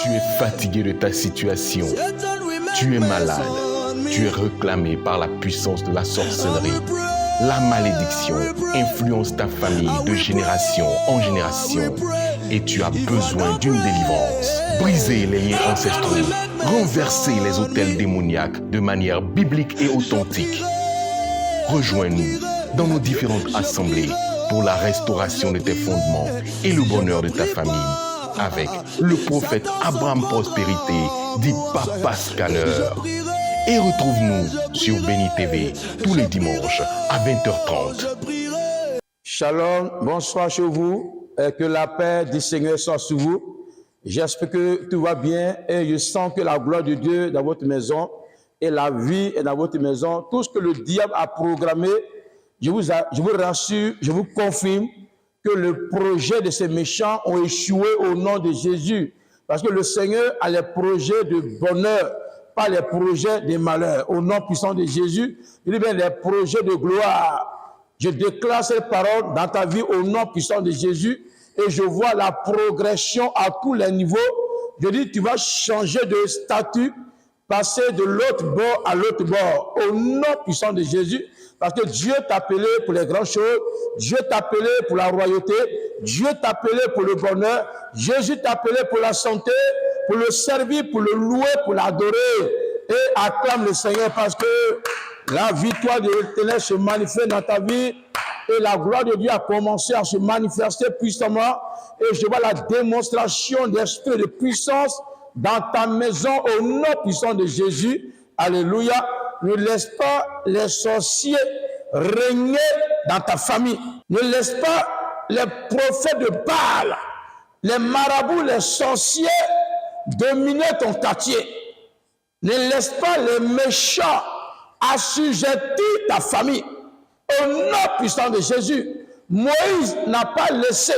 Tu es fatigué de ta situation. Tu es malade. Tu es réclamé par la puissance de la sorcellerie. La malédiction influence ta famille de génération en génération et tu as besoin d'une délivrance. Brisez les liens ancestraux, renversez les autels démoniaques de manière biblique et authentique. Rejoins-nous dans nos différentes assemblées pour la restauration de tes fondements et le bonheur de ta famille avec le prophète Abraham Prospérité, dit Papa Scanner. Et retrouve-nous sur Béni TV tous les dimanches à 20h30. Shalom, bonsoir chez vous, et que la paix du Seigneur soit sur vous. J'espère que tout va bien et je sens que la gloire de Dieu dans votre maison et la vie est dans votre maison. Tout ce que le diable a programmé, je vous rassure, je vous confirme que le projet de ces méchants ont échoué au nom de Jésus. Parce que le Seigneur a les projets de bonheur, pas les projets de malheur. Au nom puissant de Jésus, il y a les projets de gloire. Je déclare cette parole dans ta vie au nom puissant de Jésus et je vois la progression à tous les niveaux. Je dis, tu vas changer de statut, passer de l'autre bord à l'autre bord, au nom puissant de Jésus, parce que Dieu t'a appelé pour les grandes choses, Dieu t'a appelé pour la royauté, Dieu t'a appelé pour le bonheur, Jésus t'a appelé pour la santé, pour le servir, pour le louer, pour l'adorer. Et acclame le Seigneur parce que la victoire de l'Éternel se manifeste dans ta vie et la gloire de Dieu a commencé à se manifester puissamment. Et je vois la démonstration d'esprit de puissance dans ta maison au nom puissant de Jésus. Alléluia. Ne laisse pas les sorciers régner dans ta famille. Ne laisse pas les prophètes de Baal, les marabouts, les sorciers dominer ton quartier. Ne laisse pas les méchants assujettir ta famille. Au nom puissant de Jésus, Moïse n'a pas laissé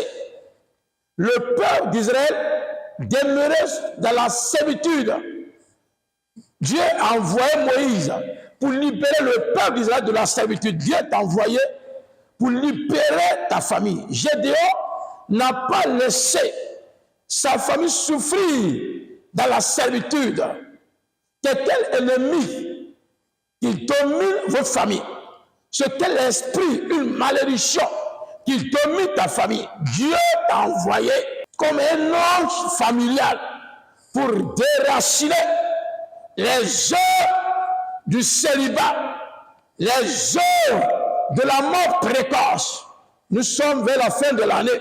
le peuple d'Israël demeurer dans la servitude. Dieu a envoyé Moïse pour libérer le peuple d'Israël de la servitude. Dieu t'a envoyé pour libérer ta famille. Gédéon n'a pas laissé sa famille souffrir dans la servitude. C'est quel ennemi qui domine votre famille? C'est quel esprit, une malédiction qui domine ta famille? Dieu t'a envoyé comme un ange familial pour déraciner les œuvres du célibat, les œuvres de la mort précoce. Nous sommes vers la fin de l'année.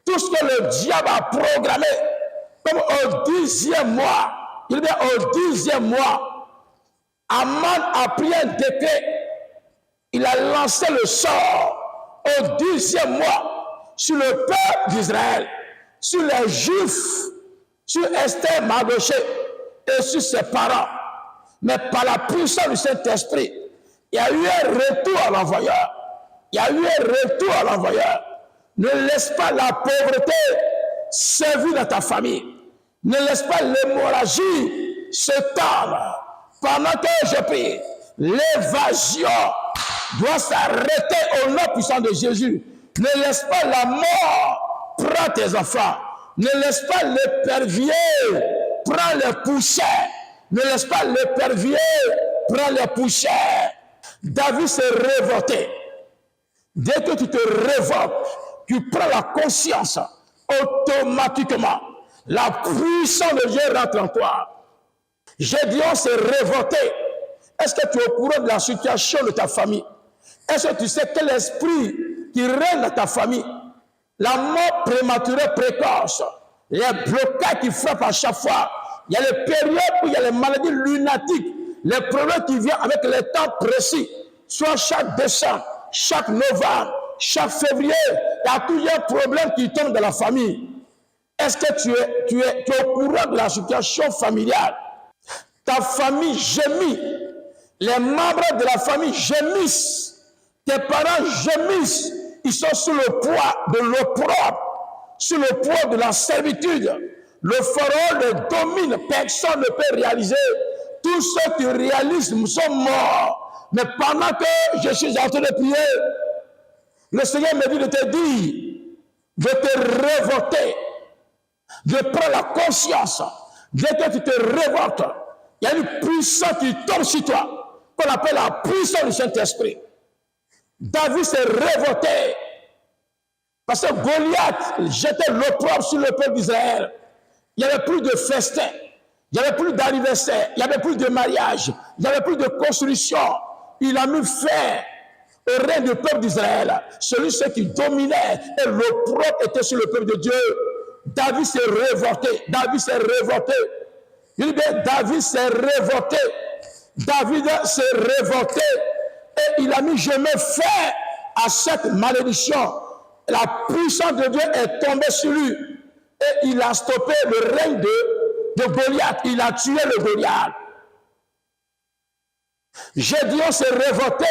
Tout ce que le diable a programmé, comme au 10e mois, il dit au 10e mois, Aman a pris un décret, il a lancé le sort au 10e mois sur le peuple d'Israël, sur les Juifs, sur Esther Mardoché et sur ses parents. Mais par la puissance du Saint-Esprit, il y a eu un retour à l'envoyeur. Il y a eu un retour à l'envoyeur. Ne laisse pas la pauvreté sévir dans ta famille. Ne laisse pas l'hémorragie se tendre. Pendant que je prie, l'évasion doit s'arrêter au nom puissant de Jésus. Ne laisse pas la mort prendre tes enfants. Ne laisse pas l'épervier prendre les poussières. Ne laisse pas l'épervier prendre les poussières. David s'est révolté. Dès que tu te révoltes, tu prends la conscience, automatiquement, la puissance de Dieu rentre en toi. Gédéon s'est révolté. Est-ce que tu es au courant de la situation de ta famille? Est-ce que tu sais quel esprit qui règne dans ta famille? La mort prématurée précoce, les blocages qui frappent à chaque fois. Il y a les périodes où il y a les maladies lunatiques, les problèmes qui viennent avec les temps précis, soit chaque décembre, chaque novembre, chaque février, il y a toujours un problème qui tombe dans la famille. Est-ce que tu es au courant de la situation familiale? Ta famille gémit, les membres de la famille gémissent, tes parents gémissent, ils sont sous le poids de l'opprobre, sous le poids de la servitude. Le pharaon le domine, personne ne peut réaliser. Tous ceux qui réalisent sont morts. Mais pendant que je suis en train de prier, le Seigneur me dit de te dire, de te révolter, de prendre la conscience. Dès que tu te révoltes, il y a une puissance qui tombe sur toi, qu'on appelle la puissance du Saint-Esprit. David s'est révolté, parce que Goliath jetait l'opprobre sur le peuple d'Israël. Il n'y avait plus de festin, il n'y avait plus d'anniversaire, il n'y avait plus de mariage, il n'y avait plus de construction. Il a mis fin au règne du peuple d'Israël. Celui qui dominait et l'opprobre était sur le peuple de Dieu. David s'est révolté. David s'est révolté. Il dit, David s'est révolté. David s'est révolté. Et il a mis je mets fin à cette malédiction. La puissance de Dieu est tombée sur lui. Et il a stoppé le règne de Goliath. Il a tué le Goliath. Gédéon s'est révolté.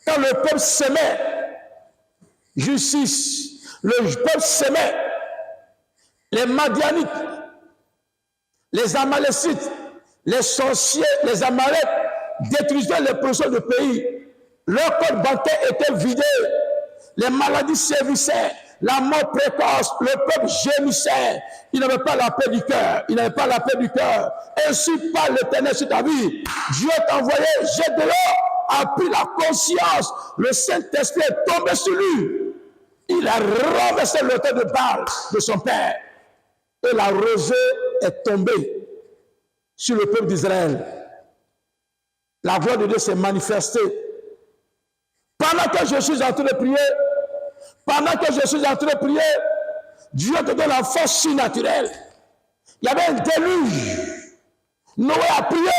Quand le peuple s'aimait, justice, le peuple s'aimait, les Madianites, les Amalécites, les sorciers, les Amaleks détruisaient les productions du pays. Leur compte bancaire était vidé, les maladies sévissaient, la mort précoce, le peuple gémissait. Il n'avait pas la paix du cœur, il n'avait pas la paix du cœur. Ainsi parle l'Éternel sur ta vie. Dieu t'a envoyé, Gédéon a pris la conscience, le Saint-Esprit est tombé sur lui. Il a renversé l'autel de Baal de son père. Et la rosée est tombée sur le peuple d'Israël. La gloire de Dieu s'est manifestée. Pendant que je suis en train de prier, Dieu te donne la force surnaturelle. Il y avait un déluge. Noé a prié,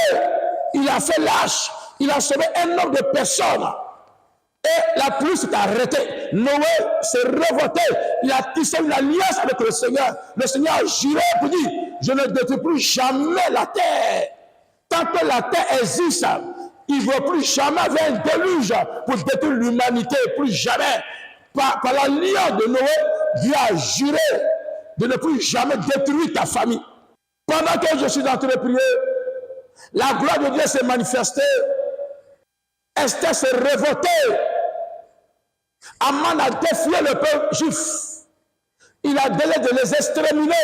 il a fait lâche, il a sauvé un nombre de personnes. Et la pluie s'est arrêtée. Noé s'est révolté. Il a tissé une alliance avec le Seigneur. Le Seigneur a juré pour dire, je ne détruis plus jamais la terre. Tant que la terre existe, il ne va plus jamais avoir un déluge pour détruire l'humanité. Plus jamais. Par l'alliance de Noé, Dieu a juré de ne plus jamais détruire ta famille. Pendant que je suis en train de prier, la gloire de Dieu s'est manifestée. Esther s'est révoltée. Aman a défié le peuple juif. Il a décidé de les exterminer,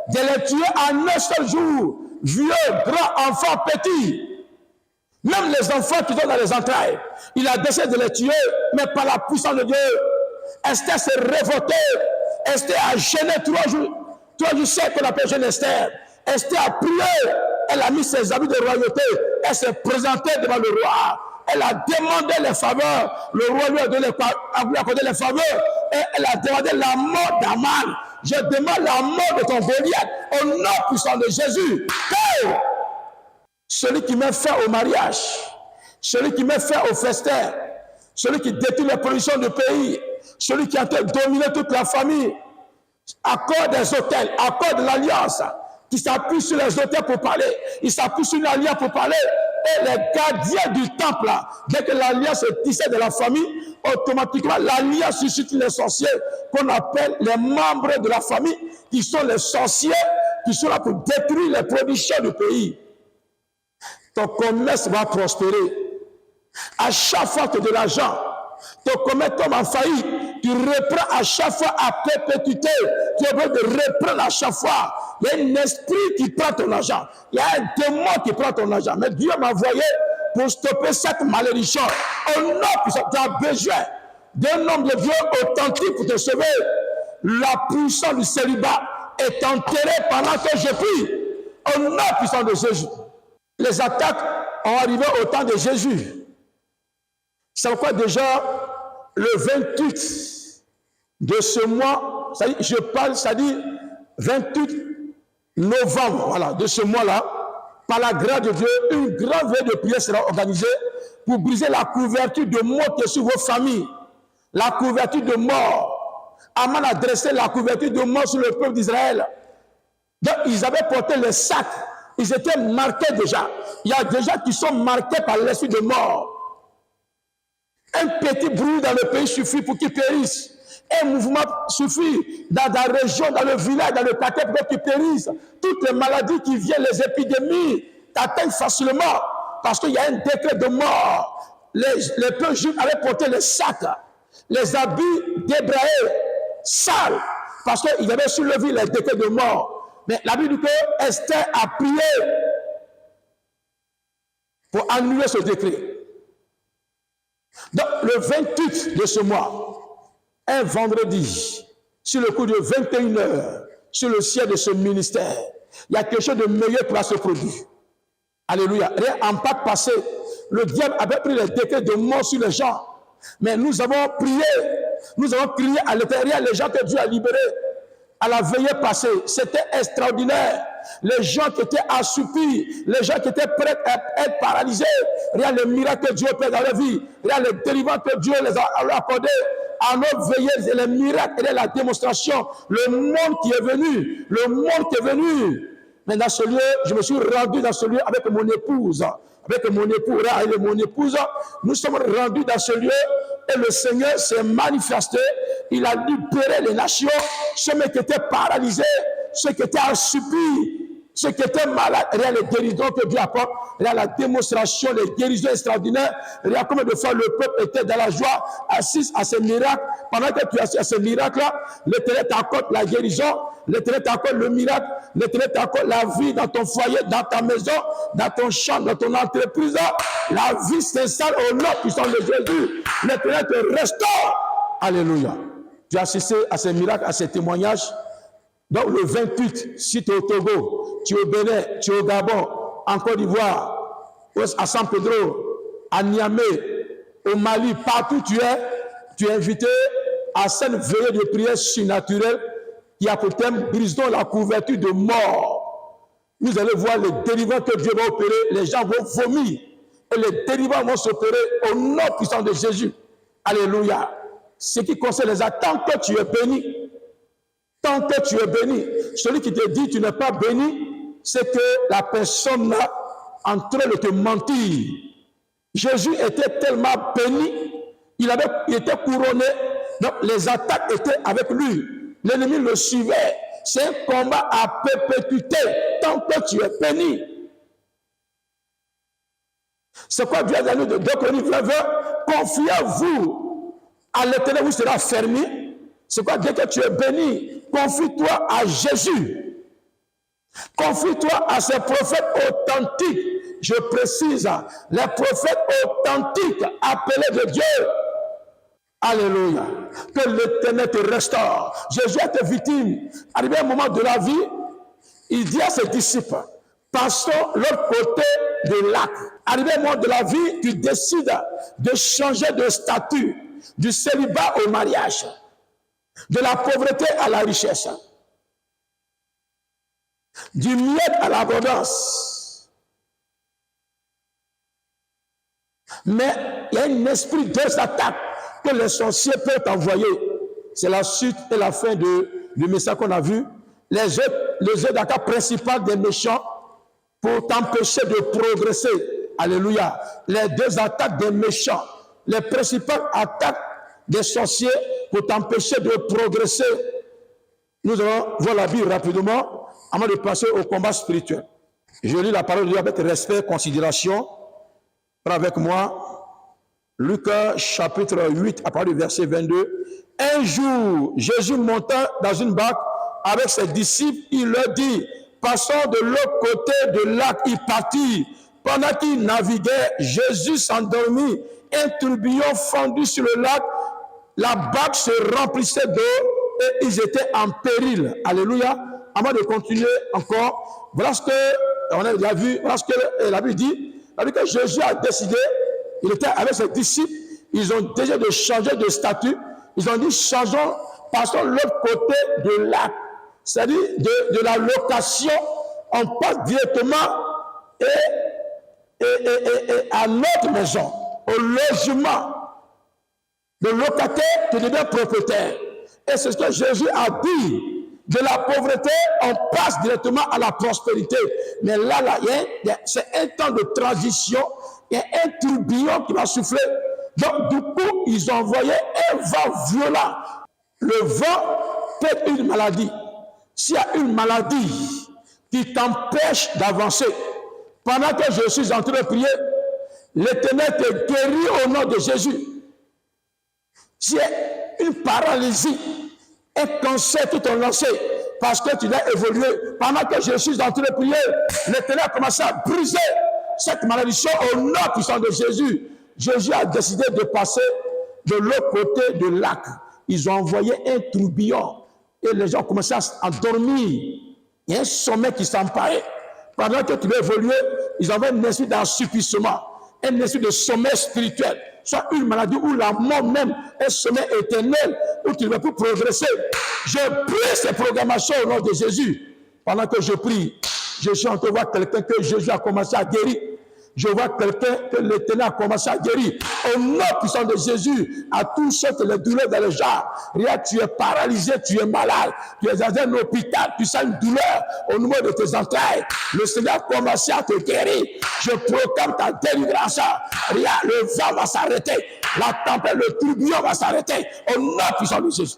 de les tuer en un seul jour. Vieux, grands, enfants, petits. Même les enfants qui sont dans les entrailles. Il a décidé de les tuer, mais par la puissance de Dieu. Esther s'est révoltée. Esther a gêné 3 jours. 3 jours, c'est qu'on appelle jeune Esther. Esther a prié. Elle a mis ses habits de royauté. Elle s'est présentée devant le roi. Elle a demandé les faveurs. Le roi lui a accordé les faveurs. Et elle a demandé la mort d'Aman. Je demande la mort de ton Goliath au nom puissant de Jésus. Hey! Celui qui met fin au mariage, celui qui met fin au festin, celui qui détruit les productions du pays, celui qui a dominé toute la famille, accorde des hôtels, accorde l'alliance, qui s'appuie sur les hôtels pour parler, il s'appuie sur l'alliance pour parler, et les gardiens du temple, là, dès que l'alliance est tissée de la famille, automatiquement l'alliance suscite les sorciers qu'on appelle les membres de la famille, qui sont les sorciers, qui sont là pour détruire les productions du pays. Ton commerce va prospérer. À chaque fois que de l'argent, ton commerce tombe en faillite, tu reprends à chaque fois à perpétuité. Tu es obligé de reprendre à chaque fois. Il y a un esprit qui prend ton argent. Il y a un démon qui prend ton argent. Mais Dieu m'a envoyé pour stopper cette malédiction. Au nom puissant, tu as besoin d'un homme de Dieu authentique pour te sauver. La puissance du célibat est enterrée pendant que je prie. Au nom puissant de Jésus. Les attaques ont arrivé au temps de Jésus. C'est pourquoi déjà, le 28 de ce mois, je parle, c'est-à-dire 28 novembre, voilà, de ce mois-là, par la grâce de Dieu, une grande veille de prière sera organisée pour briser la couverture de mort qui est sur vos familles. La couverture de mort. Aman a dressé la couverture de mort sur le peuple d'Israël. Donc, ils avaient porté les sacs. Ils étaient marqués déjà. Il y a des gens qui sont marqués par l'esprit de mort. Un petit bruit dans le pays suffit pour qu'ils périssent. Un mouvement suffit dans la région, dans le village, dans le quartier pour qu'ils périssent. Toutes les maladies qui viennent, les épidémies, t'atteignent facilement. parce qu'il y a un décret de mort. Les peuples juifs avaient porté les sacs, les habits d'Hébraïens sales, parce qu'ils avaient soulevé les décrets de mort. Mais la Bible dit que Esther a prié pour annuler ce décret. Donc, le 28 de ce mois, un vendredi, sur le coup de 21 heures, sur le ciel de ce ministère, il y a quelque chose de meilleur qui va se produire. Alléluia. Rien en Pâques passé, le diable avait pris les décrets de mort sur les gens. Mais nous avons prié, nous avons crié à l'intérieur les gens que Dieu a libérés. À la veillée passée, c'était extraordinaire. Les gens qui étaient assoupis, les gens qui étaient prêts à être paralysés. Regarde les miracles que Dieu fait dans leur vie. Regarde les délivrances que Dieu les a accordés. À nos veillées, et les miracles et la démonstration. Le monde qui est venu, le monde qui est venu. Mais dans ce lieu, je me suis rendu dans ce lieu avec mon épouse. Avec mon époux et mon épouse, nous sommes rendus dans ce lieu et le Seigneur s'est manifesté. Il a libéré les nations, ceux qui étaient paralysés, ceux qui étaient assoupis, ceux qui étaient malades. Regarde les guérisons que Dieu apporte, regarde la démonstration, les guérisons extraordinaires. Regarde combien de fois le peuple était dans la joie, assis à ces miracles. Pendant que tu es à ces miracles-là, l'Éternel t'accorde la guérison, l'Éternel t'accorde le miracle, l'Éternel t'accorde la vie dans ton foyer, dans ta maison, dans ton champ, dans ton entreprise. La vie s'installe au nom puissant de Jésus. L'Éternel te restaure. Alléluia. Tu as assisté à ces miracles, à ces témoignages. Donc le 28, si tu es au Togo, tu es au Bénin, tu es au Gabon, en Côte d'Ivoire, à San Pedro, à Niamey, au Mali, partout tu es invité à cette veillée de prière surnaturelle qui a pour thème « Brisons la couverture de mort ». Vous allez voir les délivrances que Dieu va opérer, les gens vont vomir et les délivrances vont s'opérer au nom puissant de Jésus. Alléluia. Ce qui concerne les actes, tant que tu es béni, tant que tu es béni, celui qui te dit tu n'es pas béni, c'est que la personne là en train de te mentir. Jésus était tellement béni, il était couronné, donc les attaques étaient avec lui. L'ennemi le suivait. C'est un combat à perpétuité tant que tu es béni. C'est quoi Dieu a dit de 2 Corinthiens 20, confiez-vous à l'Éternel, vous serez fermé. C'est quoi? Dès que tu es béni, confie-toi à Jésus. Confie-toi à ces prophètes authentiques. Je précise, les prophètes authentiques appelés de Dieu. Alléluia. Que l'Éternel te restaure. Jésus était victime. Arrivé à un moment de la vie, il dit à ses disciples, passons l'autre côté de lac. Arrivé à un moment de la vie, tu décides de changer de statut, du célibat au mariage, de la pauvreté à la richesse, du miette à l'abondance. Mais il y a un esprit de attaque que les sorciers peuvent envoyer. C'est la suite et la fin du message qu'on a vu. Les œuvres d'attaque principales des méchants pour t'empêcher de progresser. Alléluia. Les deux attaques des méchants. Les principales attaques des sorciers pour t'empêcher de progresser. Nous allons voir la Bible rapidement avant de passer au combat spirituel. Je lis la parole de Dieu avec respect et considération. Prends avec moi Luc chapitre 8 à partir du verset 22. Un jour, Jésus monta dans une barque avec ses disciples. Il leur dit, passons de l'autre côté de lac. Il partit. Pendant qu'il naviguait, Jésus s'endormit. Un tourbillon fendu sur le lac. La barque se remplissait d'eau et ils étaient en péril. Alléluia. Avant de continuer encore, voilà ce que on a déjà vu, voilà ce que la Bible dit. La Bible dit que Jésus a décidé, il était avec ses disciples, ils ont décidé de changer de statut. Ils ont dit, changeons, passons l'autre côté de lac. C'est-à-dire de la location, on passe directement à notre maison, au logement. Le locataire te devient propriétaire. Et c'est ce que Jésus a dit. De la pauvreté, on passe directement à la prospérité. Mais là, c'est un temps de transition. Il y a un tourbillon qui va souffler. Donc, du coup, ils ont envoyé un vent violent. Le vent peut être une maladie. S'il y a une maladie qui t'empêche d'avancer, pendant que je suis en train de prier, l'Éternel te guérit au nom de Jésus. Tu es une paralysie, un cancer qui t'ont lancé parce que tu l'as évolué. Pendant que je suis en train de prier, l'Éternel a commencé à briser cette malédiction au nom puissant de Jésus. Jésus a décidé de passer de l'autre côté du lac. Ils ont envoyé un tourbillon et les gens ont commencé à dormir. Il y a un sommeil qui s'emparait. Pendant que tu veux évoluer, ils ont un esprit d'assouplissement, un esprit de sommeil spirituel, soit une maladie ou la mort même, un sommeil éternel où tu ne vas plus progresser. Je prie ces programmations au nom de Jésus. Pendant que je prie, je suis en train de voir quelqu'un que Jésus a commencé à guérir. Je vois quelqu'un que l'Éternel a commencé à guérir. Au nom puissant de Jésus, à tous ceux qui ont les douleurs dans le genre. Regarde, tu es paralysé, tu es malade, tu es dans un hôpital, tu sens une douleur au niveau de tes entrailles. Le Seigneur a commencé à te guérir. Je proclame ta délivrance. Regarde, le vent va s'arrêter. La tempête, le tourbillon va s'arrêter. Au nom puissant de Jésus.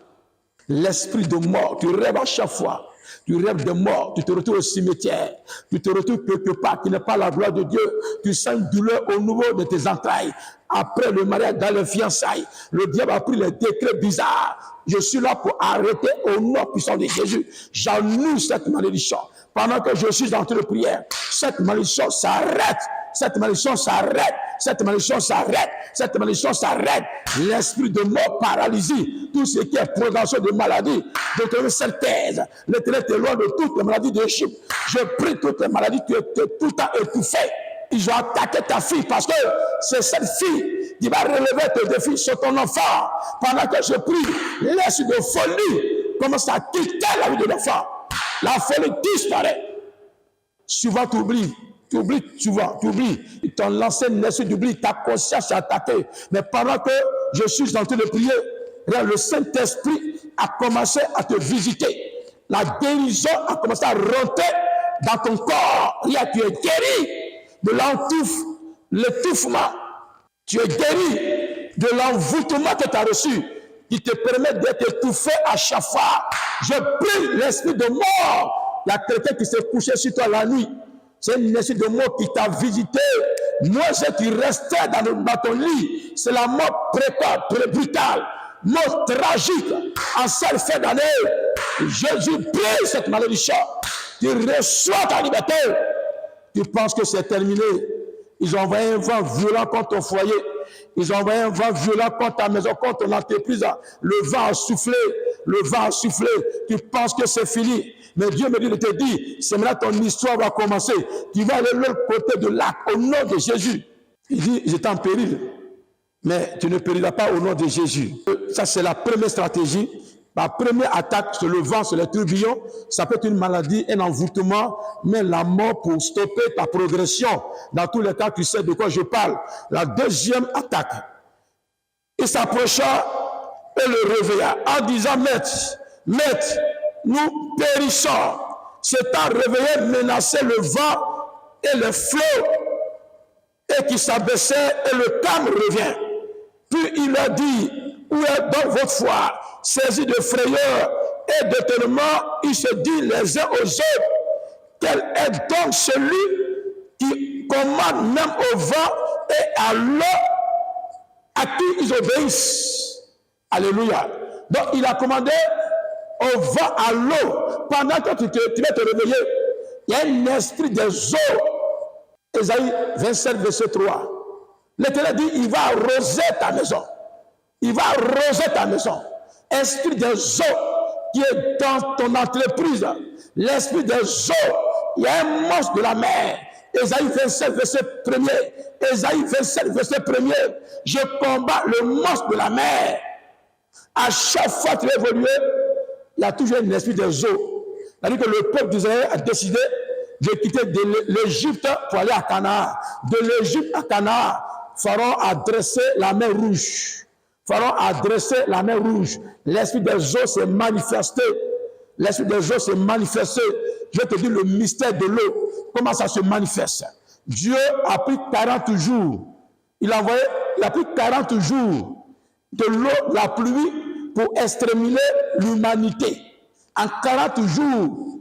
L'esprit de mort, tu rêves à chaque fois. Tu rêves de mort, tu te retrouves au cimetière, tu te retrouves quelque part qui n'est pas la gloire de Dieu, tu sens une douleur au niveau de tes entrailles. Après le mariage, dans les fiançailles, le diable a pris les décrets bizarres. Je suis là pour arrêter au nom puissant de Jésus. J'annule cette malédiction. Pendant que je suis en train de prier, cette malédiction s'arrête. Cette malédiction s'arrête. Cette malédiction s'arrête. Cette malédiction s'arrête. L'esprit de mort, paralysie, tout ce qui est progression de maladie, de trouver cette thèse. L'Éternel est loin de toutes les maladies d'Égypte. Je prie toutes les maladies, tu es tout le temps étouffé. Ils ont attaqué ta fille parce que c'est cette fille qui va relever tes défis sur ton enfant. Pendant que je prie, l'esprit de folie commence à quitter la vie de l'enfant. La folie disparaît. Souvent, tu oublies. Tu oublies souvent, tu oublies. Ils t'ont lancé une esprit d'oubli, ta conscience est attaquée. Mais pendant que je suis en train de prier, le Saint-Esprit a commencé à te visiter. La guérison a commencé à rentrer dans ton corps. Regarde, tu es guéri de l'étouffement. Tu es guéri de l'envoûtement que tu as reçu, qui te permet d'être étouffé à chaque fois. Je prie l'esprit de mort. Il y a quelqu'un qui s'est couché sur toi la nuit. C'est une esprit de mort qui t'a visité. Moi, qui restais dans ton lit. C'est la mort précoce, brutale, mort tragique, en cette fin d'année. Jésus brise cette malédiction. Tu reçois ta liberté. Tu penses que c'est terminé. Ils ont envoyé un vent violent contre ton foyer. Ils ont envoyé un vent violent contre ta maison, contre ton entreprise. Le vent a soufflé. Le vent a soufflé. Tu penses que c'est fini. Mais Dieu me dit de te dire, c'est maintenant ton histoire va commencer. Tu vas aller de l'autre côté de l'arc au nom de Jésus. Il dit, j'étais en péril. Mais tu ne périras pas au nom de Jésus. Ça, c'est la première stratégie. La première attaque sur le vent, sur les tourbillons, ça peut être une maladie, un envoûtement, mais la mort pour stopper ta progression. Dans tous les cas, tu sais de quoi je parle. La deuxième attaque, il s'approcha et le réveilla en disant, Maître, nous périssons. S'étant réveillé, menaçait le vent et le flot, et qui s'abaissait, et le calme revient. Puis il leur dit, où est donc votre foi? Saisi de frayeur et d'étonnement, ils se disent les uns aux autres, quel est donc celui qui commande même au vent et à l'eau, à qui ils obéissent? Alléluia. Donc il a commandé au vent, à l'eau. Pendant que tu vas te réveiller, il y a un esprit des eaux. Ésaïe 27, verset 3. L'Éternel dit, il va arroser ta maison. Il va arroser ta maison. Esprit des eaux qui est dans ton entreprise. L'esprit des eaux, il y a un monstre de la mer. Ésaïe 27, verset 1er. Ésaïe 27, verset 1er. Je combats le monstre de la mer. À chaque fois que tu vas évoluer, il y a toujours un esprit des eaux. C'est-à-dire que le peuple d'Israël a décidé de quitter l'Égypte pour aller à Canaan. De l'Égypte à Canaan, Pharaon a dressé la mer rouge. Pharaon a dressé la mer rouge. L'esprit des eaux s'est manifesté. L'esprit des eaux s'est manifesté. Je vais te dire le mystère de l'eau. Comment ça se manifeste? Dieu a pris 40 jours. Il a pris 40 jours de l'eau, la pluie, pour exterminer l'humanité. En 40 jours.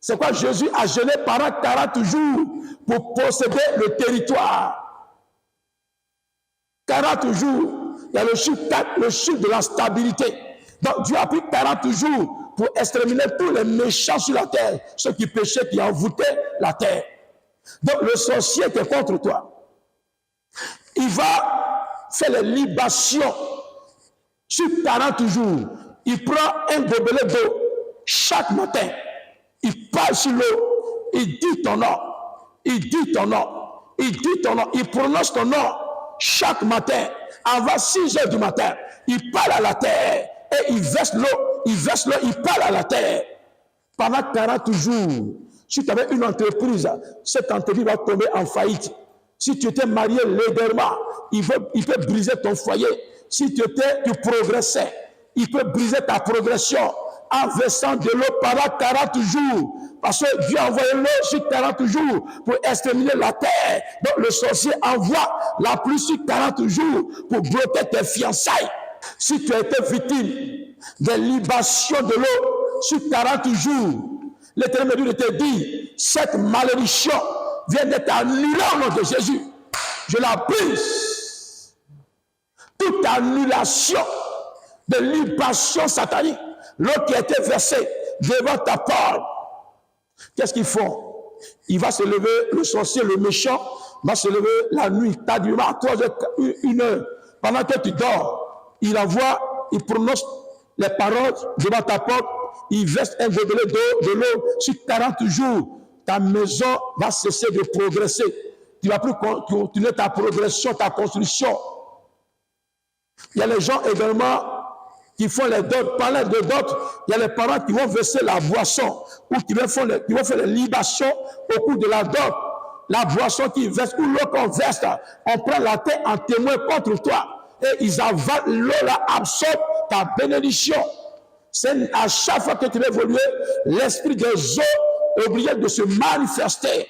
C'est quoi? Jésus a jeûné pendant 40 jours pour posséder le territoire. 40 jours, il y a le chiffre 4, le chiffre de la stabilité. Donc Dieu a pris 40 jours pour exterminer tous les méchants sur la terre, ceux qui péchaient, qui envoûtaient la terre. Donc le sorcier qui est contre toi, il va faire les libations sur 40 jours. Il prend un gobelet d'eau chaque matin. Il parle sur l'eau. Il dit ton nom. Il dit ton nom. Il dit ton nom. Il prononce ton nom chaque matin. Avant 6 heures du matin, il parle à la terre. Et il verse l'eau. Il verse l'eau. Il parle à la terre. Pendant 40 jours, si tu avais une entreprise, cette entreprise va tomber en faillite. Si tu étais marié légalement, il peut briser ton foyer. Si tu progressais, il peut briser ta progression en versant de l'eau pendant 40 jours. Parce que Dieu a envoyé l'eau sur 40 jours pour exterminer la terre. Donc le sorcier envoie la pluie sur 40 jours pour bloquer tes fiançailles. Si tu as été victime des libations de l'eau sur 40 jours, l'Éternel te dit, cette malédiction vient d'être annulée au nom de Jésus. Je la brise. Toute annulation de libation satanique, l'eau qui a été versée devant ta porte, qu'est-ce qu'ils font? Il va se lever, le sorcier, le méchant, va se lever la nuit, tardivement, à 3 heures, 1 heure. Pendant que tu dors, il envoie, il prononce les paroles devant ta porte, il verse un gobelet d'eau, de l'eau sur 40 jours. Ta maison va cesser de progresser. Tu ne vas plus continuer ta progression, ta construction. Il y a les gens également qui font les dots. Parlant de dots, il y a les parents qui vont verser la boisson ou qui vont faire les libations au cours de la dot. La boisson qu'ils versent ou l'eau qu'on verse, on prend la terre en témoin contre toi. Et ils avalent l'eau, là, absorbe ta bénédiction. C'est à chaque fois que tu vas évoluer, l'esprit des eaux est obligé de se manifester.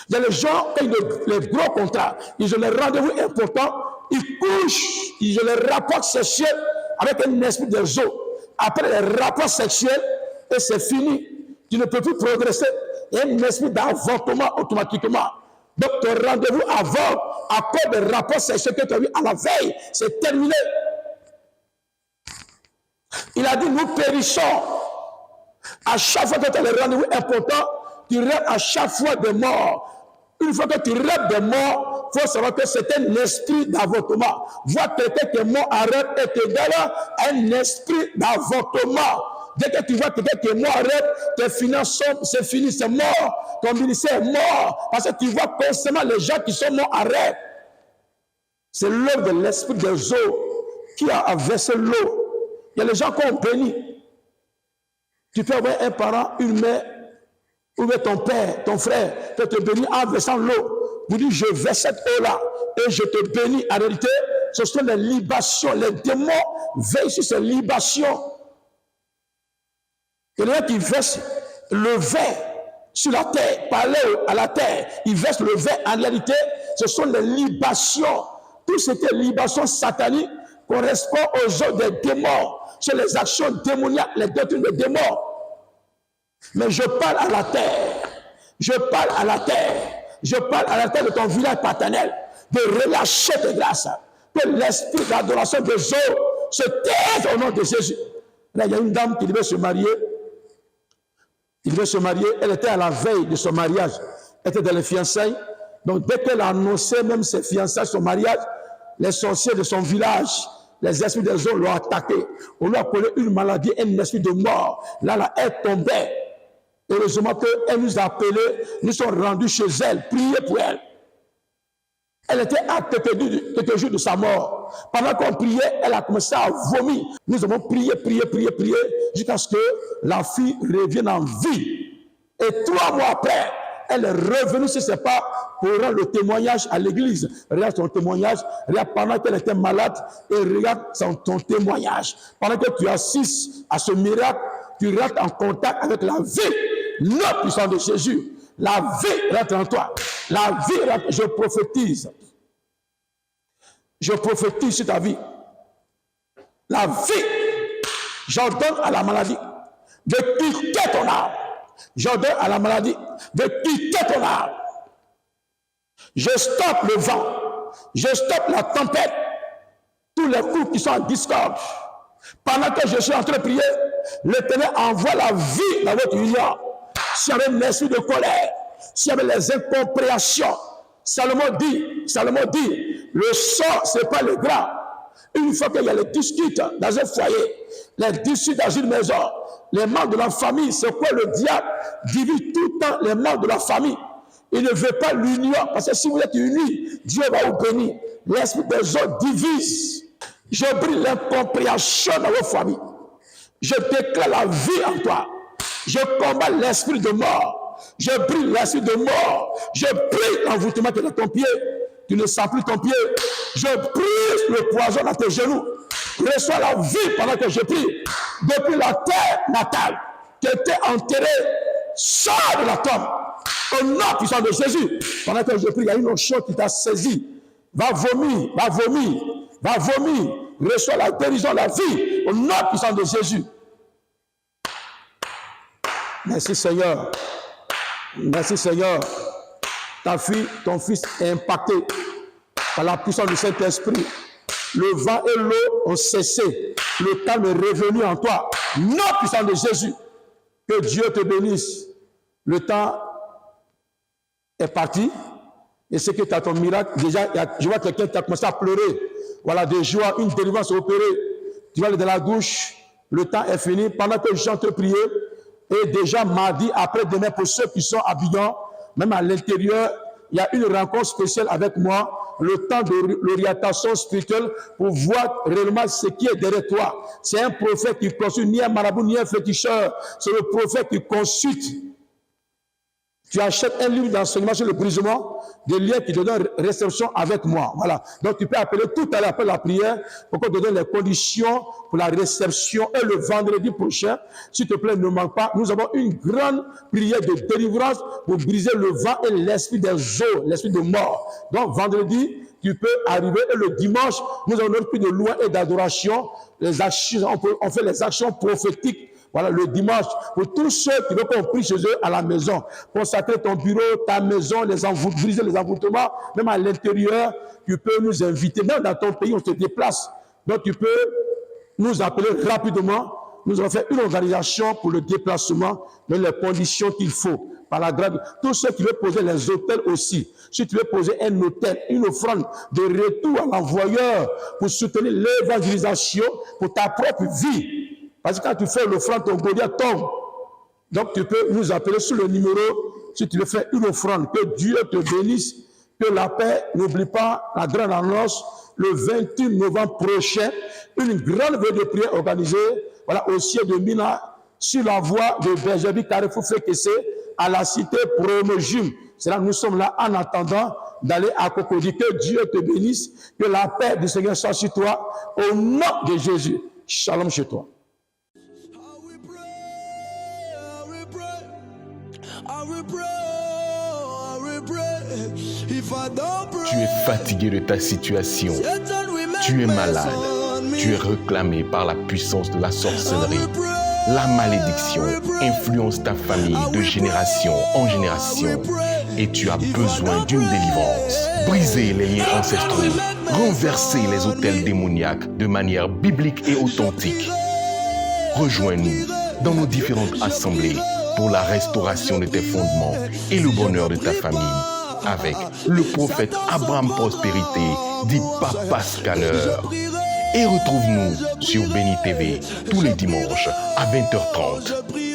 Il y a les gens, quand ils ont les gros contrats, ils ont les rendez-vous importants, ils couchent, ils ont les rapports sexuels avec un esprit des eaux. Après les rapports sexuels, et c'est fini. Tu ne peux plus progresser. Il y a un esprit d'avortement automatiquement. Donc ton rendez-vous avant, à cause des rapports sexuels que tu as eu à la veille, c'est terminé. Il a dit, nous périssons. À chaque fois que tu as les rendez-vous importants, tu rêves à chaque fois des morts. Une fois que tu rêves des morts, il faut savoir que c'est un esprit d'avortement. Voir quelqu'un qui est mort à rêve est égal à un esprit d'avortement. Dès que tu vois quelqu'un qui est mort à rêve, tes finances c'est fini, c'est mort. Ton ministère est mort. Parce que tu vois constamment les gens qui sont morts à rêve. C'est l'œuvre de l'esprit des eaux qui a versé l'eau. Il y a les gens qu'on bénit. Tu peux avoir un parent, une mère, ou bien ton père, ton frère, peut te bénir en versant l'eau. Vous dites, je verse cette eau-là et je te bénis. En réalité, ce sont les libations. Les démons veillent sur ces libations. Il y en a qui versent le vin sur la terre, parler à la terre. Ils versent le vin. En réalité, ce sont les libations. Tout ce qui est libation satanique correspond aux eaux des démons. Sur les actions démoniaques, les doctrines des démons. Mais je parle à la terre. Je parle à la terre. Je parle à la terre de ton village paternel. De relâcher tes grâces. Que l'esprit d'adoration des eaux se taise au nom de Jésus. Là, il y a une dame qui devait se marier. Il devait se marier. Elle était à la veille de son mariage. Elle était dans les fiançailles. Donc, dès qu'elle a annoncé même ses fiançailles, son mariage, les sorciers de son village, les esprits des eaux l'ont attaqué. On lui a collé une maladie, un esprit de mort. Là, elle tombait. Heureusement qu'elle nous a appelés, nous sommes rendus chez elle, prier pour elle. Elle était à quelques jours de sa mort. Pendant qu'on priait, elle a commencé à vomir. Nous avons prié, jusqu'à ce que la fille revienne en vie. Et 3 mois après, elle est revenue sur ses pas pour rendre le témoignage à l'église. Regarde son témoignage, regarde pendant qu'elle était malade, et regarde ton témoignage. Pendant que tu assistes à ce miracle, tu rentres en contact avec la vie, le puissant de Jésus. La vie rentre en toi. La vie rentre. Je prophétise. Je prophétise sur ta vie. La vie. J'ordonne à la maladie de quitter ton âme. J'ordonne à la maladie de quitter ton âme. Je stoppe le vent. Je stoppe la tempête, tous les coups qui sont en discorde. Pendant que je suis en train de prier, l'Éternel envoie la vie dans votre union. S'il y avait l'esprit de colère, s'il y avait les incompréhensions, Salomon dit, le sang, ce n'est pas le gras. Une fois qu'il y a les disputes dans un foyer, les disputes dans une maison, les membres de la famille, c'est quoi le diable divise tout le temps les membres de la famille. Il ne veut pas l'union, parce que si vous êtes unis, Dieu va vous bénir. L'esprit des autres divise. Je brise l'incompréhension dans vos familles. Je déclare la vie en toi. Je combats l'esprit de mort. Je brise l'esprit de mort. Je brise l'envoûtement qui est dans ton pied. Tu ne sens plus ton pied. Je brise le poison dans tes genoux. Reçois la vie pendant que je prie. Depuis la terre natale, qui était enterrée, sors de la tombe. Au nom puissant de Jésus. Pendant que je prie, il y a une autre chose qui t'a saisi. Va vomir, va vomir, va vomir. Reçois la guérison, la vie. Au nom puissant de Jésus. Merci Seigneur. Merci Seigneur. Ta fille, ton fils est impacté par la puissance du Saint-Esprit. Le vent et l'eau ont cessé. Le calme est revenu en toi. Nom puissant de Jésus. Que Dieu te bénisse. Le temps est parti. Et c'est que tu as ton miracle. Déjà, je vois quelqu'un qui a commencé à pleurer. Voilà, des joies, une délivrance opérée. Tu vas aller dans la douche. Le temps est fini. Pendant que je suis en train de prier, et déjà mardi, après-demain, pour ceux qui sont à Bignon, même à l'intérieur, il y a une rencontre spéciale avec moi. Le temps de l'orientation spirituelle pour voir réellement ce qui est derrière toi. C'est un prophète qui consulte, ni un marabout, ni un féticheur. C'est le prophète qui consulte. Tu achètes un livre d'enseignement sur le brisement, des liens qui te donnent réception avec moi. Voilà. Donc tu peux appeler tout à l'heure après la prière pour qu'on te donne les conditions pour la réception. Et le vendredi prochain, s'il te plaît, ne manque pas. Nous avons une grande prière de délivrance pour briser le vent et l'esprit des eaux, l'esprit de mort. Donc vendredi, tu peux arriver. Et le dimanche, nous avons notre prix de louange et d'adoration. Les actions, on fait les actions prophétiques. Voilà, le dimanche, pour tous ceux qui veulent qu'on prie chez eux à la maison, consacrer ton bureau, ta maison, briser les envoûtements, même à l'intérieur, tu peux nous inviter. Même dans ton pays, on se déplace. Donc, tu peux nous appeler rapidement. Nous avons fait une organisation pour le déplacement, dans les conditions qu'il faut. Par la grâce, tous ceux qui veulent poser les hôtels aussi. Si tu veux poser un hôtel, une offrande de retour à l'envoyeur pour soutenir l'évangélisation pour ta propre vie. Parce que quand tu fais l'offrande, ton Goliath tombe. Donc tu peux nous appeler sur le numéro, si tu veux faire une offrande. Que Dieu te bénisse, que la paix, n'oublie pas la grande annonce, le 28 novembre prochain, une grande veille de prière organisée, voilà, au ciel de Mina, sur la voie de Bergerie Carrefour Fekese, à la cité Promojum. C'est là que nous sommes là en attendant d'aller à Cocody. Que Dieu te bénisse, que la paix du Seigneur soit sur toi, au nom de Jésus. Shalom chez toi. Tu es fatigué de ta situation. Tu es malade. Tu es réclamé par la puissance de la sorcellerie. La malédiction influence ta famille de génération en génération et tu as besoin d'une délivrance. Brisez les liens ancestraux. Renversez les autels démoniaques de manière biblique et authentique. Rejoins-nous dans nos différentes assemblées pour la restauration de tes fondements et le bonheur de ta famille avec le prophète Abraham Prospérité, dit Papa Scanner. Et retrouve-nous sur Béni TV tous les dimanches à 20h30.